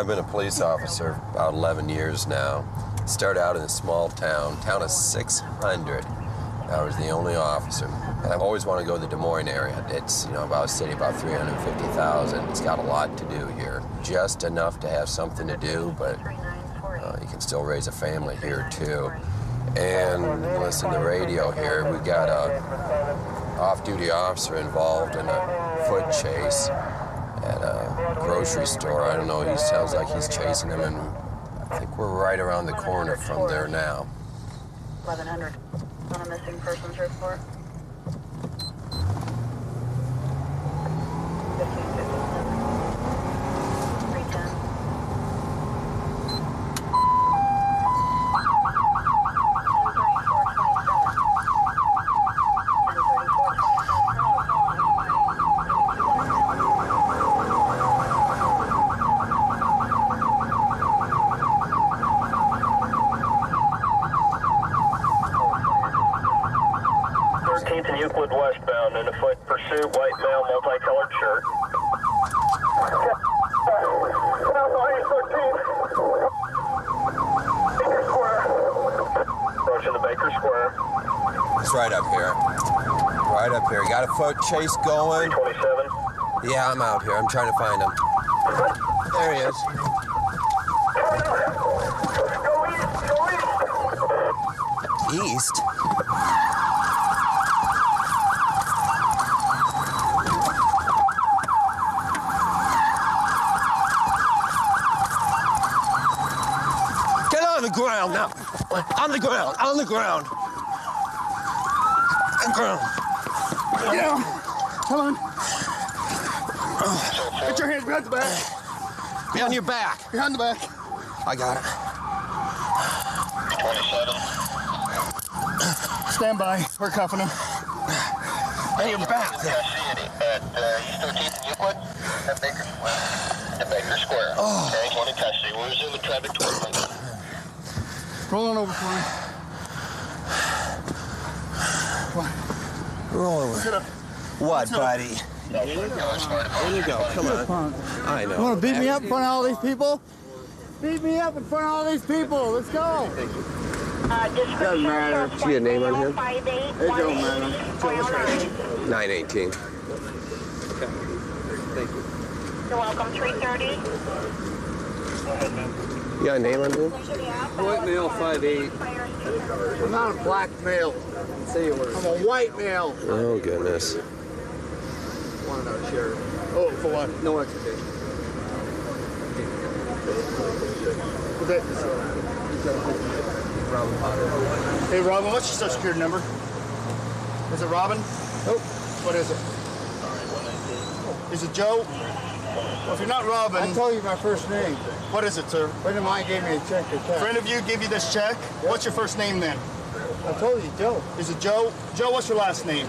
I've been a police officer about 11 years now. Started out in a small town of 600. I was the only officer. And I've always wanted to go to the Des Moines area. It's, about a city about 350,000. It's got a lot to do here. Just enough to have something to do, but you can still raise a family here, too. And listen to the radio here. We got a off-duty officer involved in a foot chase at a grocery store. I don't know, he sounds like he's chasing him, and I think we're right around the corner from there now. 1100 on a missing persons report. 310. Westbound in a foot pursuit, white male, multicolored shirt. Baker Square. Approaching the Baker Square. It's right up here. Right up here. Got a foot chase going. 27. Yeah, I'm out here. I'm trying to find him. There he is. Go east. East? Ground now. On the ground. On the ground. On the ground. Yeah. Come on. Get your hands behind the back. Behind your back. Behind the back. I got it. 27. Stand by. We're cuffing him. On your back. At East 13th and Euclid at Baker Square. At Baker Square. Oh. Okay, one in custody. We'll resume the traffic toward Langley. Roll on over for me. Come on. Roll over. Sit up. What, buddy? There Here you go. Come on. I know. You want to beat me up in front of all these people? Beat me up in front of all these people. Let's go. Doesn't matter. See a name on him? It don't matter. 918. You're welcome. 330. You got a name on him? White male, 5'8". I'm not a black male. Say you were. I'm a white male. Oh, goodness. Wanted our share. Oh, for what? No expectation. Okay. Robin Potter. Hey, Robin, what's your social security number? Is it Robin? Nope. What is it? Is it Joe? Well, if you're not Robin... I told you my first name. What is it, sir? A friend of mine gave me a check. Friend of you give you this check? Yep. What's your first name, then? I told you, Joe. Is it Joe? Joe, what's your last name?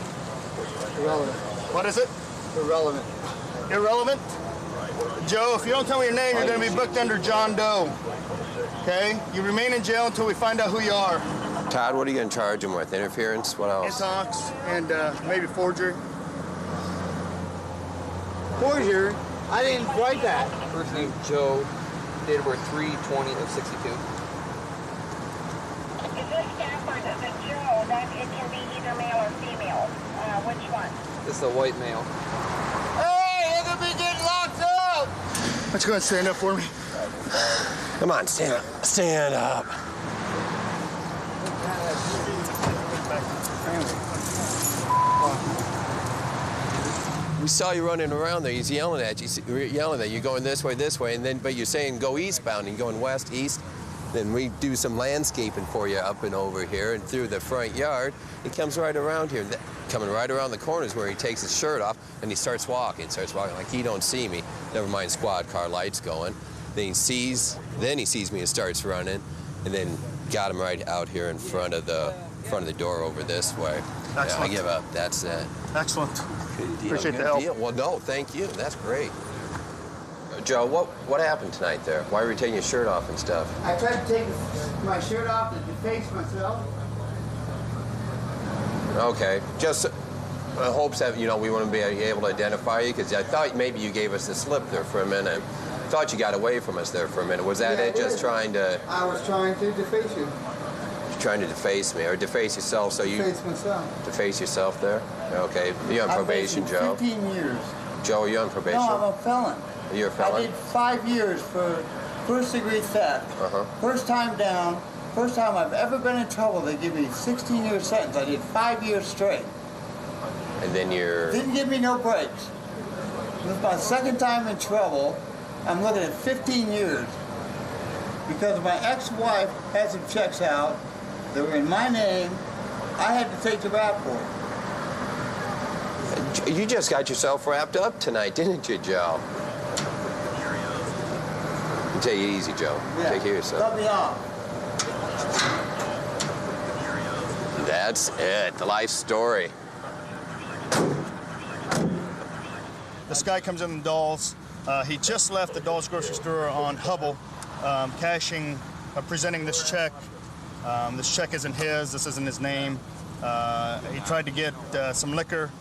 Irrelevant. What is it? Irrelevant. Irrelevant? Joe, if you don't tell me your name, you're going to be booked under John Doe. Okay? You remain in jail until we find out who you are. Todd, what are you going to charge him with? Interference? What else? Intox and maybe forgery. Forgery? I didn't write that. First name Joe, date of birth 3/20/62. Is this Stafford? Is it Joe? That it can be either male or female. Which one? This is a white male. Hey, you're gonna be getting locked up! Why don't you go ahead and stand up for me? Come on, stand up. Stand up. We saw you running around there. He's yelling at you. You're going this way, and then but you're saying go eastbound and going west, east. Then we do some landscaping for you up and over here and through the front yard. He comes right around here. Coming right around the corners where he takes his shirt off and he starts walking like he don't see me. Never mind squad car lights going. Then he sees me and starts running, and then got him right out here in front of the door over this way. Excellent. Yeah, I give up. That's it. Excellent. Good deal. Appreciate Good the help. deal. Well, no, thank you. That's great. Joe, what happened tonight there? Why were you taking your shirt off and stuff? I tried to take my shirt off to deface myself. Okay, just hopes that we want to be able to identify you, because I thought maybe you gave us the slip there for a minute. thought you got away from us there for a minute. Was that it? Just trying to... I was trying to deface you. Trying to deface me, or deface yourself, so you... Deface myself. Deface yourself there? Okay. You're on probation, Joe. 15 years. Joe, are you on probation? No, I'm a felon. You're a felon? I did 5 years for first-degree theft. First time down. First time I've ever been in trouble, they give me a 16-year sentence. I did 5 years straight. And then you're... Didn't give me no breaks. This is my second time in trouble. I'm looking at 15 years. Because my ex-wife had some checks out. They were in my name. I had to take the rap for it. You just got yourself wrapped up tonight, didn't you, Joe? Take it easy, Joe. Yeah. Take care of yourself. Cut me off. That's it. The life story. This guy comes in the Dolls. He just left the Dolls grocery store on Hubble, presenting this check. This check isn't his. This isn't his name. He tried to get some liquor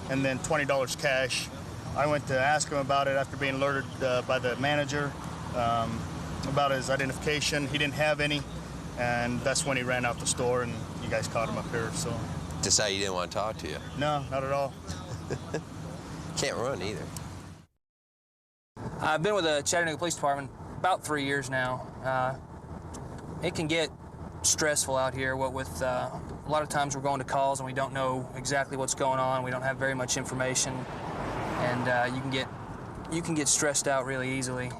and then $20 cash. I went to ask him about it after being alerted by the manager about his identification. He didn't have any, and that's when he ran out the store, and you guys caught him up here. So. Decided he didn't want to talk to you. No, not at all. Can't run either. I've been with the Chattanooga Police Department about 3 years now. It can get stressful out here. What with a lot of times we're going to calls and we don't know exactly what's going on. We don't have very much information, and you can get stressed out really easily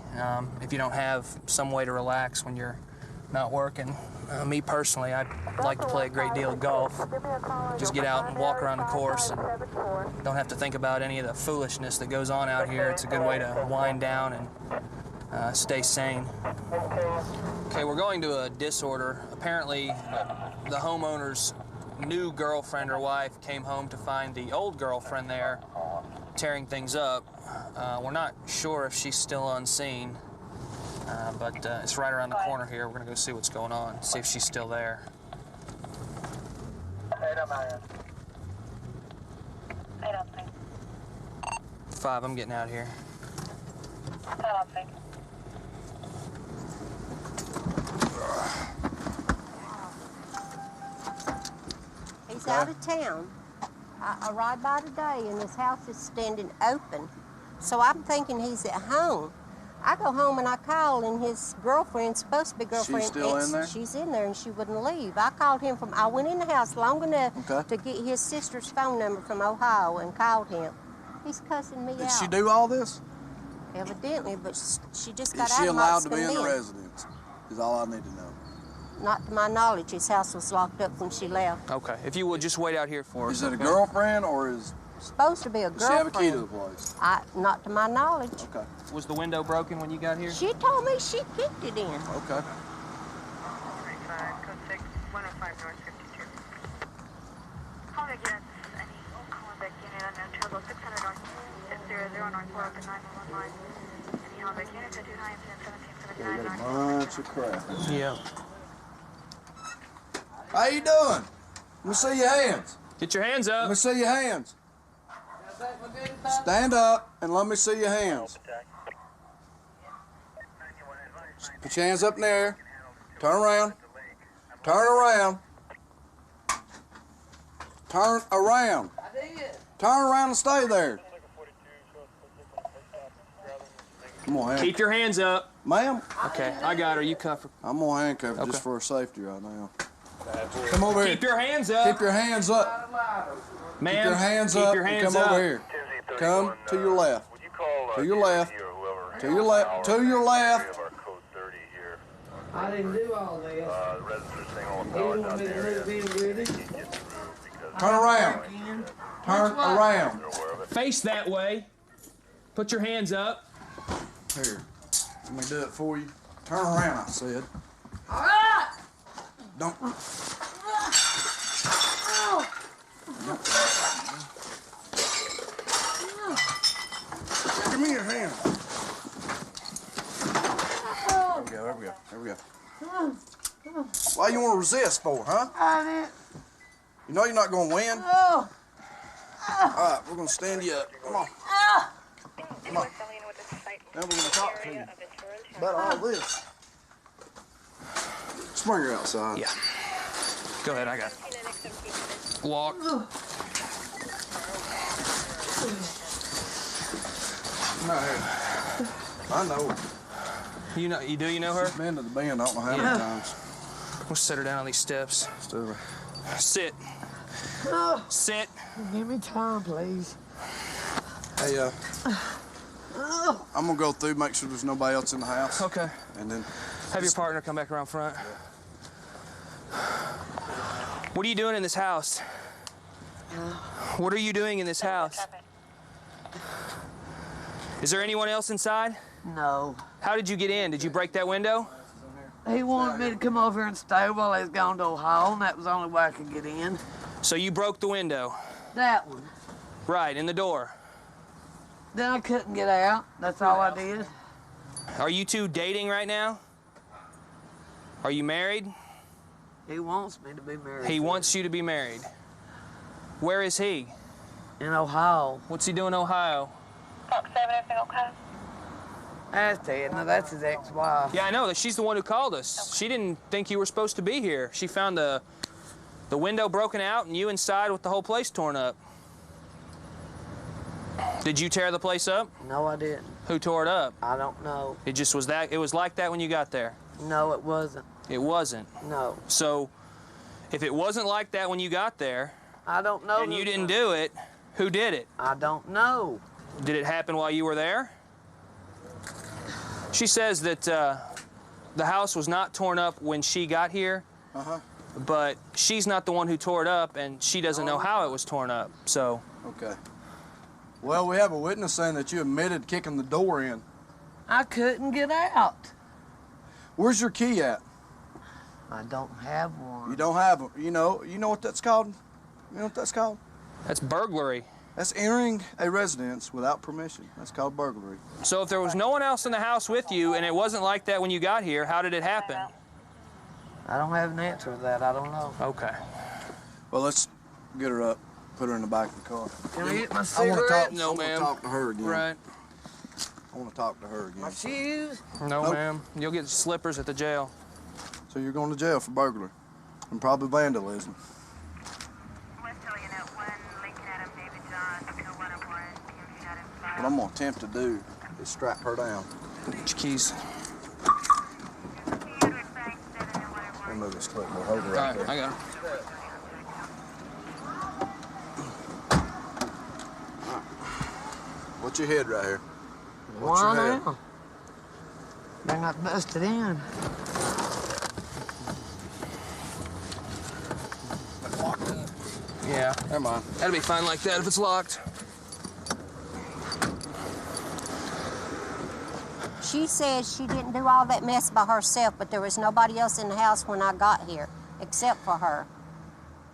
if you don't have some way to relax when you're not working. Me personally, I like to play a great deal of golf. Just get out and walk around the course and don't have to think about any of the foolishness that goes on out here. It's a good way to wind down and stay sane. Okay, we're going to a disorder. Apparently, the homeowner's new girlfriend or wife came home to find the old girlfriend there tearing things up. We're not sure if she's still unseen. But it's right around the corner here. We're going to go see what's going on, see if she's still there. 5, I'm getting out of here. He's out of town. I arrived by today, and his house is standing open. So I'm thinking he's at home. I go home and I call, and his girlfriend, supposed to be girlfriend, she's still in there? She's in there, and she wouldn't leave. I called him I went in the house long enough to get his sister's phone number from Ohio and called him. He's cussing me out. Did she do all this? Evidently, but she just got Is she out of allowed to be in the Mexican residence? Is all I need to know. Not to my knowledge. His house was locked up when she left. Okay, if you would just wait out here for us. Is it a girlfriend or is... Supposed to be a girlfriend. Does she have a key to the place? Not to my knowledge. Okay. Was the window broken when you got here? She told me she kicked it in. Okay. Code 6, 105 North 52. Call again. Any Hollenbeck unit unknown trouble 600 North 600 North 4 open 911 line. Any Hollenbeck unit 2 high incident 1779 Bunch of crap. Yeah. How you doing? Let me see your hands. Get your hands Let up. me see your hands. Stand up and let me see your hands. Put your hands up in the air. Turn around. Turn around. Turn around. Turn around and stay there. Come on, Keep your hands up. Ma'am. Okay, I got her. You cuff her. I'm gonna handcuff her just for her safety right now. Come over here. Keep your hands up. Keep your hands up. Ma'am, Keep your hands keep up your and hands come up. over here. Come to your left. To your left. To your left. To your left. I didn't do all this. You want me to move in with it? Turn around. Turn around. Face that way. Put your hands up. Here. Let me do it for you. Turn around, I said. All right. Don't. Give me your hand. There we go. There we go. Why you want to resist for, huh? I didn't. You know you're not going to win? Oh. All right, we're going to stand you up. Come on. Come on. Now we're gonna talk to you About all this. Springer outside. Yeah. Go ahead, I got it. Walk. No, I know her. You know her? She's been to the band I don't know how many times. We'll set her down on these steps. Let's do it. Sit. Sit. Give me time, please. Hey, I'm gonna go through, make sure there's nobody else in the house. Okay. And then have your partner come back around front. What are you doing in this house? What are you doing in this house? Is there anyone else inside? No. How did you get in? Did you break that window? He wanted me to come over here and stay while he was going to Ohio, and that was the only way I could get in. So you broke the window? That one. Right, in the door. Then I couldn't get out. That's all I did. Are you two dating right now? Are you married? He wants me to be married. He wants you to be married. Where is he? In Ohio. What's he doing in Ohio? Fox 7, everything okay? That's Ted. Now, that's his ex-wife. Yeah, I know. She's the one who called us. Okay. She didn't think you were supposed to be here. She found the window broken out and you inside with the whole place torn up. Did you tear the place up? No, I didn't. Who tore it up? I don't know. It just was that. It was like that when you got there. No, it wasn't. It wasn't. No. So, if it wasn't like that when you got there, I don't know. And you didn't do it, who did it? I don't know. Did it happen while you were there? She says that the house was not torn up when she got here, but she's not the one who tore it up, and she doesn't know how it was torn up. So. Okay. Well, we have a witness saying that you admitted kicking the door in. I couldn't get out. Where's your key at? I don't have one. You don't have one. You know what that's called? You know what that's called? That's burglary. That's entering a residence without permission. That's called burglary. So if there was no one else in the house with you and it wasn't like that when you got here, how did it happen? I don't have an answer to that. I don't know. Okay. Well, let's get her up, put her in the back of the car. Can I get my cigarette? No, ma'am. I want to talk to her again. Right. I want to talk to her again. My shoes? No, Nope. ma'am. You'll get slippers at the jail. So you're going to jail for burglary and probably vandalism. What I'm going to attempt to do is strap her down. Get your keys. Remove this clip. We'll hold her All right right, there. I got her. What's your head right here? What's Why your head? now? They're not busted in. Yeah. Never mind. That'll be fine like that if it's locked. She says she didn't do all that mess by herself, but there was nobody else in the house when I got here, except for her.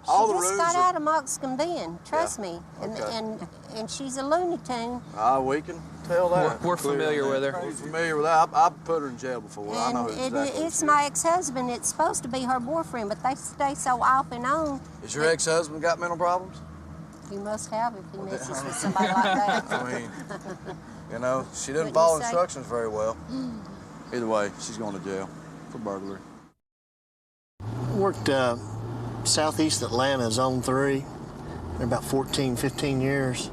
All She the just rooms got are- out of Moxcomb Den, trust me. Okay. And she's a Looney Tune. We can tell that. We're familiar with her. We're familiar with that. I've put her in jail before. I know And exactly. it's my ex-husband. It's supposed to be her boyfriend, but they stay so off and on. Is your ex-husband got mental problems? He must have if he messes with somebody like that. I mean, you know, she didn't Wouldn't follow you say? instructions very well. Either way, she's going to jail for burglary. Worked southeast Atlanta, Zone 3, for about 14, 15 years.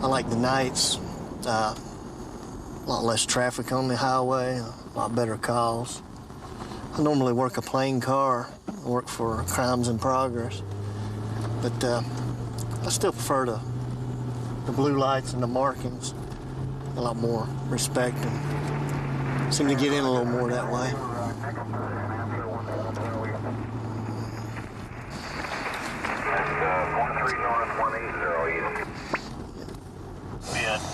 I like the nights, a lot less traffic on the highway, a lot better calls. I normally work a plain car. I work for Crimes in Progress. But I still prefer the blue lights and the markings. A lot more respect and seem to get in a little more that way.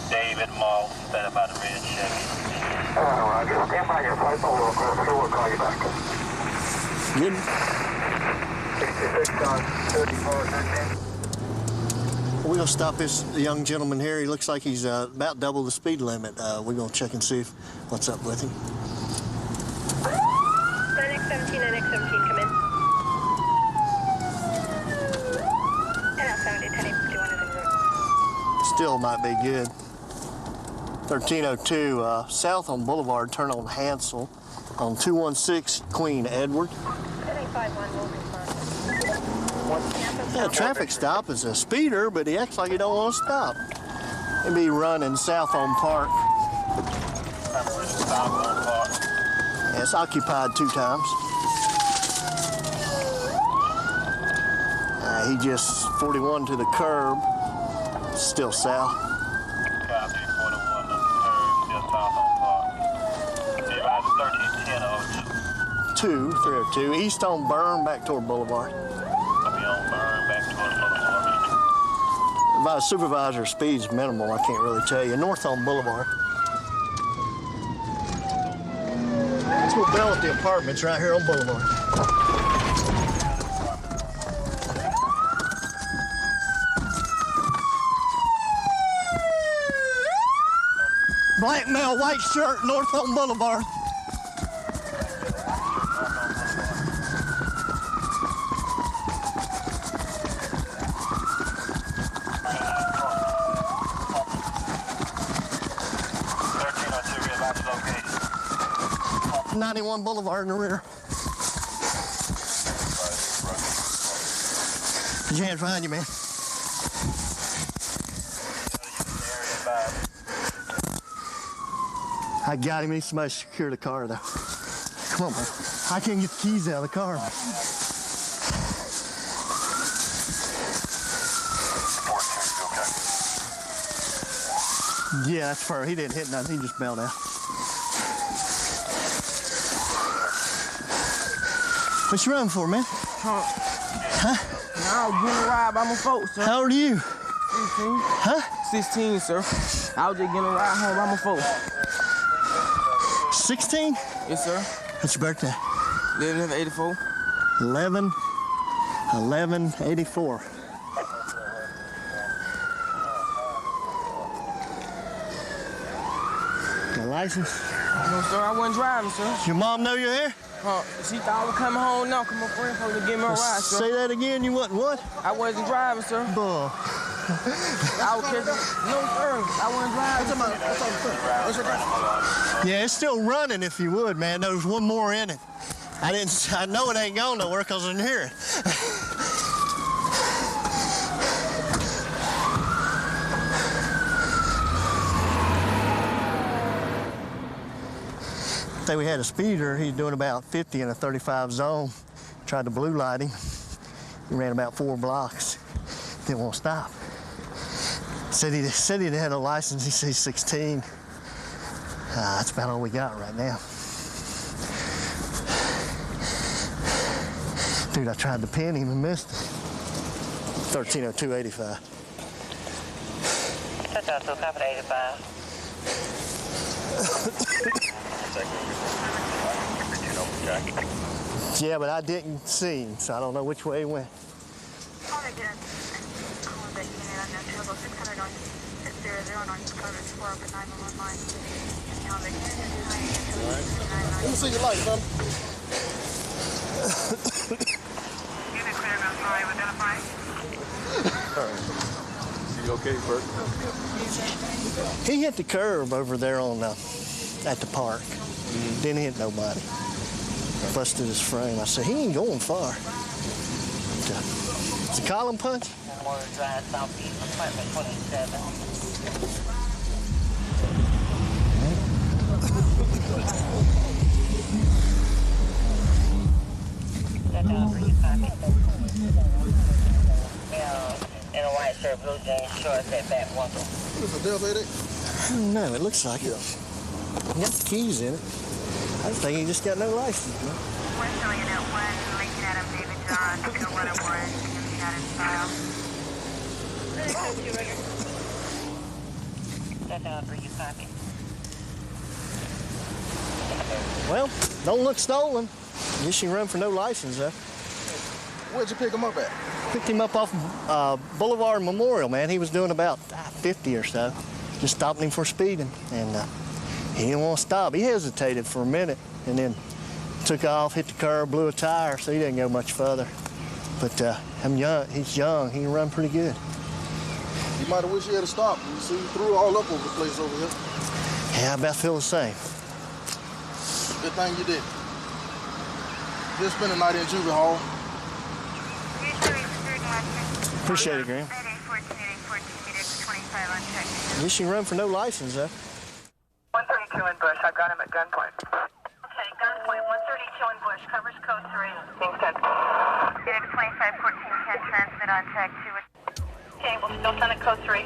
David Moss, stand by the red Chevy. Stand by your place, we'll call you back. Good. 66 on 34, We're going to stop this young gentleman here. He looks like he's about double the speed limit. We're going to check and see what's up with him. 9X17, 9X17, come in. And L70, 1051 is en route. Still might be good. 1302 south on Boulevard, turn on Hansel on 216 Queen Edward. Yeah, traffic stop is a speeder, but he acts like he don't want to stop. He'll be running south on Park. Yeah, it's occupied 2 times. He just 41 to the curb, still south. 302 east on Burn back toward Boulevard. My supervisor speed's minimal, I can't really tell you. North on Boulevard. Let's go bell at the apartments right here on Boulevard. Black male, white shirt, north on Boulevard. .91 Boulevard in the rear. Put your hands behind you, man. I got him. He needs somebody to secure the car, though. Come on, man. I can't get the keys out of the car. Yeah, that's fair. He didn't hit nothing. He just bailed out. What you running for, man? Huh? Huh? No, getting a ride by my folks, sir. How old are you? 16. Huh? 16, sir. I was just getting a ride home by my folks. 16? Yes, sir. What's your birthday? 11/84. 11/84. Got a license? No, sir, I wasn't driving, sir. Does your mom know you're here? She thought I was coming home now, because my friend supposed to give me a ride, sir. Say that again, you wasn't what? I wasn't driving, sir. Bull. I was catching... No, sir, I wasn't driving. Yeah, it's still running if you would, man. There's one more in it. I know it ain't going nowhere because I didn't hear it. I think we had a speeder. He's doing about 50 in a 35 zone. Tried to blue light him. He ran about 4 blocks. Didn't want to stop. Said he didn't have a license. He said he's 16. That's about all we got right now. Dude, I tried to pin him and missed him. 130285. 85. Yeah, but I didn't see him, so I don't know which way he went. Let me see your light, son. You okay, Bert? He hit the curb over there on at the park. Didn't hit nobody. Busted his frame. I said, he ain't going far. It's a column punch? Drive southeast, apartment 27. In a white shirt, blue jeans, shorts, that back window. What's the deal, lady? No, it looks like it. He got the keys in it. I think he just got no license. Man. We're showing it at 1, Lincoln Adam David John, 101, got his file. Well, don't look stolen. Guess you run for no license, though. Where'd you pick him up at? Picked him up off Boulevard Memorial, man. He was doing about 50 or so. Just stopped him for speeding, and he didn't want to stop. He hesitated for a minute, and then took off, hit the curb, blew a tire, so he didn't go much further. But he's young. He can run pretty good. You might have wished he had stopped. You see, he threw all up over the place over here. Yeah, I about feel the same. Good thing you did. Just spend the night in Juvenile Hall. Appreciate it, Graham. I guess you can run for no license, though. 132 in Bush. I've got him at gunpoint. Okay, gunpoint. 132 in Bush. Covers code 3. Thanks, 10. Phoenix 2514 can transmit on tag 2. Okay, we'll still send it code 3.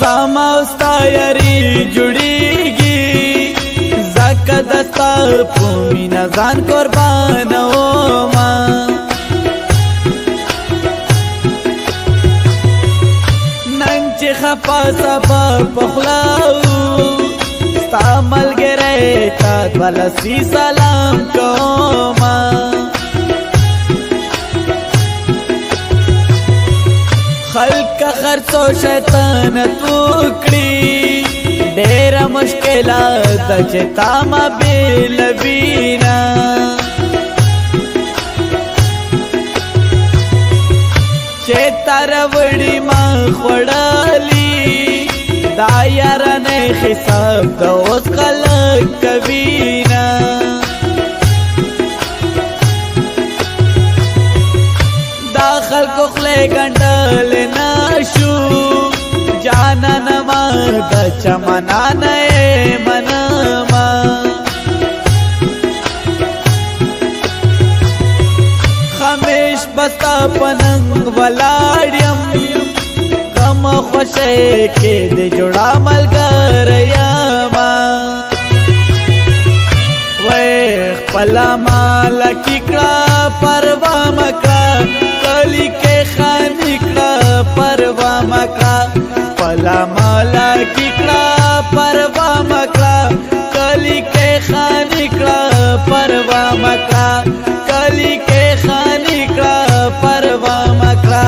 زماستا یاری جوړیږي زکه دستا په مینا ځان قربانوم نن چې خفا سبا پخلاو ستا ملګری تا ولسی سلام کوم خلق خرڅو شیطان توکړي ډېر مشکلات چې تا ما بیلوینا چې تر وړي ما خوړالي دا یار نه حساب د اوس خلک کوینا خلقو خلی گندل ناشو جانان ما دا چمنان منما خمیش بستا پننگ ولاړیم غم خوشی کې د جوړا ملګر یما وای خپل مال کیکړه پروا مکړه کلی کې خانی کړه پروا مکړه پلا مالا کیکړه پروا مکړه کلی کې خانی کړه پروا مکړه کلی کې خانی کړه پروا مکړه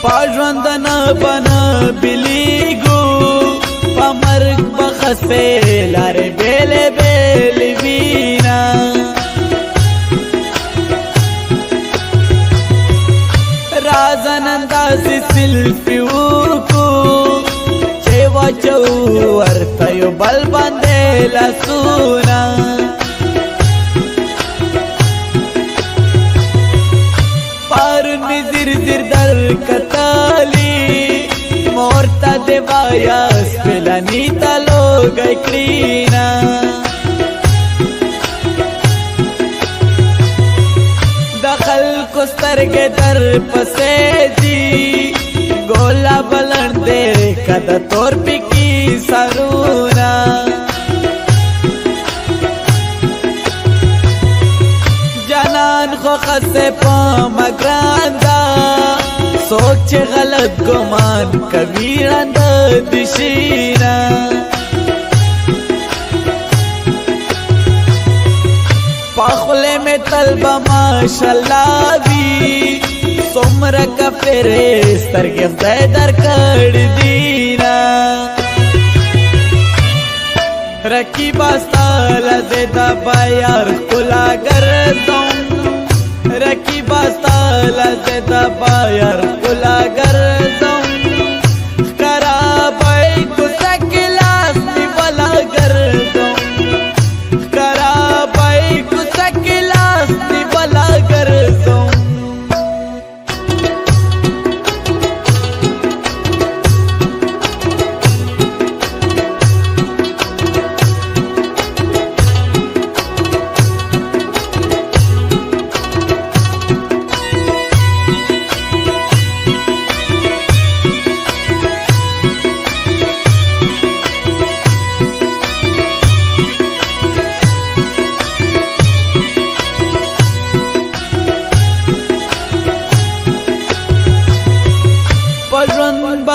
پاژوندنا بنا بلیگو پمرگ بخسے لارے بیلے بیلی وینا رازن انداسی سلفیو کو چیوا چو ورطیو بل بندے لسونا زر زر در کتالی مورتا دیوایا سپلانی تلو گئی کلینا دخل کسترگ در پسے دی گولا بلندے کدا تور پکی سرونا جانان خو خسے پام گراندا سوچ غلط گمان کبھی رند دشینا پاخلے میں طلبہ ماشاءاللہ بھی سمرہ کا فیرس ترگف دے در کڑ دینا رکی باستا لزیدہ بایار کلا گردوں رکی باستا لزیدہ بایار کلا گردوں کرا بائی کسا کلاس نی بلا گردوں کرا بائی کسا کلاس نی بلا گردوں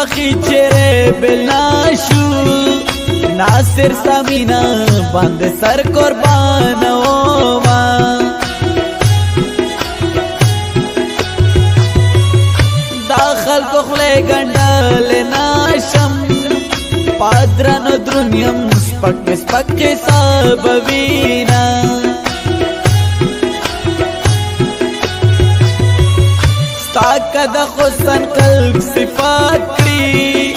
خوخی چیرے بلاشو ناصر سمینا بند سر قربان اوما داخل کخلے گنڈل ناشم پادران درنیم سپک سپک سابوینا ستاکا دا خسن قلق صفات کری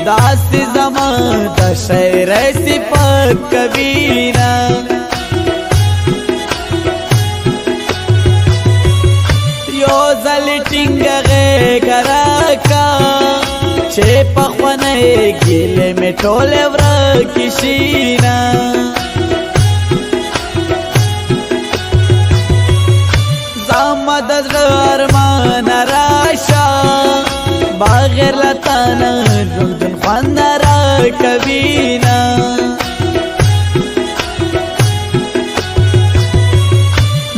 داست زمان دا شعر صفات کبینا یو زل ٹنگ غی گراکا چه پخونه گیل می ټول ورکشینا زامد ارمان راشا بغیر لتانا جندن خوان را کبینا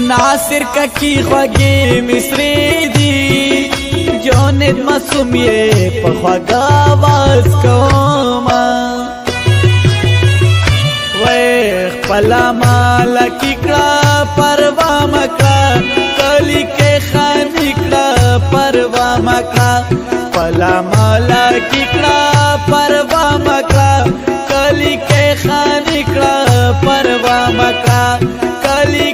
ناصر ککی خواگی مصری دی جونت مسوم یہ پخواگا آواز کوما ویخ پلا مالا ککڑا پروا مکڑا کلی کے خانی کڑا پروا مکڑا پلا مالا ککڑا پروا مکڑا کلی کے خانی کڑا پروا مکڑا کلی